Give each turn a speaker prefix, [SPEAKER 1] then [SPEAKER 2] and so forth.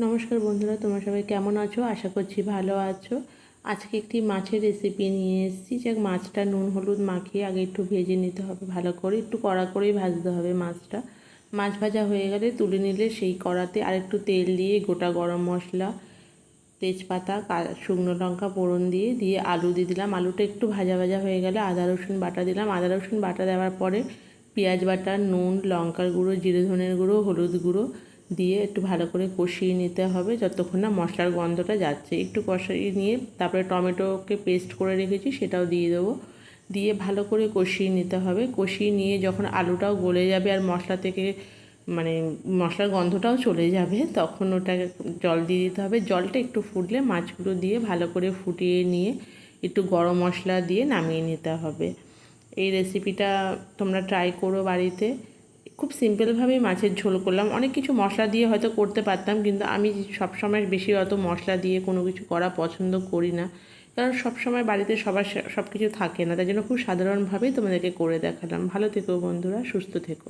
[SPEAKER 1] নমস্কার বন্ধুরা, তোমরা সবাই কেমন আছো? আশা করছি ভালো আছো। আজকে একটি মাছের রেসিপি নিয়ে এসেছি। যে মাছটা নুন হলুদ মাখিয়ে আগে একটু ভেজে নিতে হবে, ভালো করে একটু কড়া করেই ভাজতে হবে মাছটা। মাছ ভাজা হয়ে গেলে তুলে নিলে সেই কড়াতে আরেকটু তেল দিয়ে গোটা গরম মশলা, তেজপাতা, শুকনো লঙ্কা ফোড়ন দিয়ে আলু দিয়ে দিলাম। আলুটা একটু ভাজা ভাজা হয়ে গেলে আদা রসুন বাটা দিলাম। আদা রসুন বাটা দেওয়ার পরে পেঁয়াজ বাটা, নুন, লঙ্কার গুঁড়ো, জিরে ধনের গুঁড়ো, হলুদ গুঁড়ো দিয়ে একটু ভালো করে কষিয়ে নিতে হবে যতক্ষণ না মশলার গন্ধটা যাচ্ছে। একটু কষিয়ে নিয়ে তারপরে টমেটোকে পেস্ট করে রেখেছি সেটাও দিয়ে দেবো। দিয়ে ভালো করে কষিয়ে নিতে হবে। কষিয়ে নিয়ে যখন আলুটাও গলে যাবে আর মশলা থেকে মশলার গন্ধটাও চলে যাবে, তখন ওটাকে জল দিয়ে দিতে হবে। জলটা একটু ফুটলে মাছগুলো দিয়ে ভালো করে ফুটিয়ে নিয়ে একটু গরম মশলা দিয়ে নামিয়ে নিতে হবে। এই রেসিপিটা তোমরা ট্রাই করো বাড়িতে। খুব সিম্পলভাবেই মাছের ঝোল করলাম। অনেক কিছু মশলা দিয়ে হয়তো করতে পারতাম, কিন্তু আমি সবসময় বেশি অত মশলা দিয়ে কোনো কিছু করা পছন্দ করি না, কারণ সবসময় বাড়িতে সবার সব কিছু থাকে না। তাই জন্য খুব সাধারণভাবেই তোমাদেরকে করে দেখালাম। ভালো থেকো বন্ধুরা, সুস্থ থেকো।